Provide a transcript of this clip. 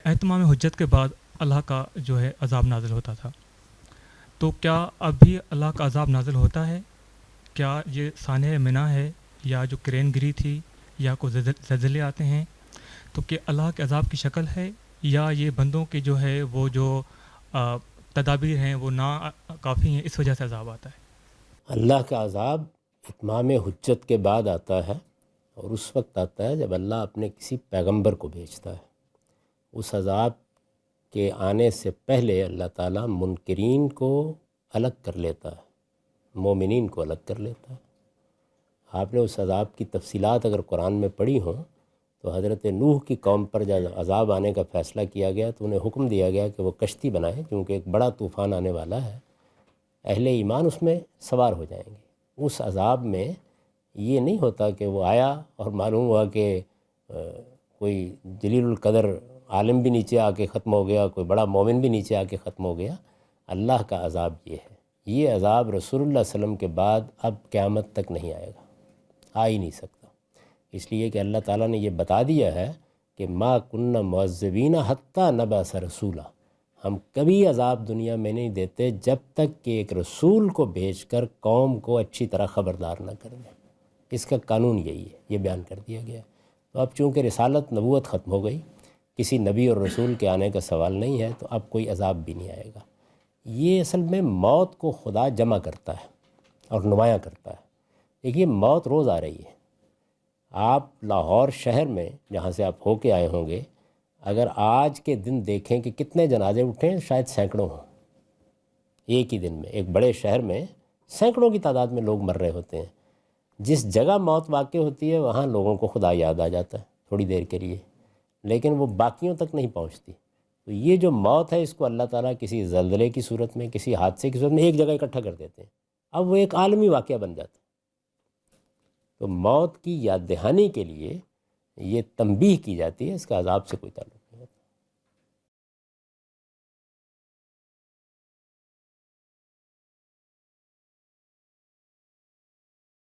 اہتمام حجت کے بعد اللہ کا جو ہے عذاب نازل ہوتا تھا، تو کیا اب بھی اللہ کا عذاب نازل ہوتا ہے؟ کیا یہ سانحہ منع ہے، یا جو کرین گری تھی، یا کوئی زلزلے آتے ہیں، تو کہ اللہ کے عذاب کی شکل ہے، یا یہ بندوں کے جو ہے وہ جو تدابیر ہیں وہ نا کافی ہیں، اس وجہ سے عذاب آتا ہے؟ اللہ کا عذاب اتمام حجت کے بعد آتا ہے، اور اس وقت آتا ہے جب اللہ اپنے کسی پیغمبر کو بھیجتا ہے۔ اس عذاب کے آنے سے پہلے اللہ تعالیٰ منکرین کو الگ کر لیتا ہے، مومنین کو الگ کر لیتا ہے۔ آپ نے اس عذاب کی تفصیلات اگر قرآن میں پڑھی ہوں تو حضرت نوح کی قوم پر جب عذاب آنے کا فیصلہ کیا گیا تو انہیں حکم دیا گیا کہ وہ کشتی بنائیں، کیونکہ ایک بڑا طوفان آنے والا ہے، اہل ایمان اس میں سوار ہو جائیں گے۔ اس عذاب میں یہ نہیں ہوتا کہ وہ آیا اور معلوم ہوا کہ کوئی جلیل القدر عالم بھی نیچے آ کے ختم ہو گیا، کوئی بڑا مومن بھی نیچے آ کے ختم ہو گیا۔ اللہ کا عذاب یہ ہے، یہ عذاب رسول اللہ صلی اللہ علیہ وسلم کے بعد اب قیامت تک نہیں آئے گا، آ ہی نہیں سکتا، اس لیے کہ اللہ تعالیٰ نے یہ بتا دیا ہے کہ ما کننا معذبین حتی نبعث رسولا، ہم کبھی عذاب دنیا میں نہیں دیتے جب تک کہ ایک رسول کو بھیج کر قوم کو اچھی طرح خبردار نہ کر دیں۔ اس کا قانون یہی ہے، یہ بیان کر دیا گیا ہے۔ تو اب چونکہ رسالت نبوت ختم ہو گئی، کسی نبی اور رسول کے آنے کا سوال نہیں ہے، تو اب کوئی عذاب بھی نہیں آئے گا۔ یہ اصل میں موت کو خدا جمع کرتا ہے اور نمایاں کرتا ہے۔ دیکھیے موت روز آ رہی ہے۔ آپ لاہور شہر میں جہاں سے آپ ہو کے آئے ہوں گے، اگر آج کے دن دیکھیں کہ کتنے جنازے اٹھیں، شاید سینکڑوں ہوں۔ ایک ہی دن میں ایک بڑے شہر میں سینکڑوں کی تعداد میں لوگ مر رہے ہوتے ہیں۔ جس جگہ موت واقع ہوتی ہے وہاں لوگوں کو خدا یاد آ جاتا ہے تھوڑی دیر کے لیے، لیکن وہ باقیوں تک نہیں پہنچتی۔ تو یہ جو موت ہے اس کو اللہ تعالیٰ کسی زلزلے کی صورت میں، کسی حادثے کی صورت میں ایک جگہ اکٹھا کر دیتے ہیں، اب وہ ایک عالمی واقعہ بن جاتا ہے۔ تو موت کی یاد دہانی کے لیے یہ تنبیہ کی جاتی ہے، اس کا عذاب سے کوئی تعلق نہیں۔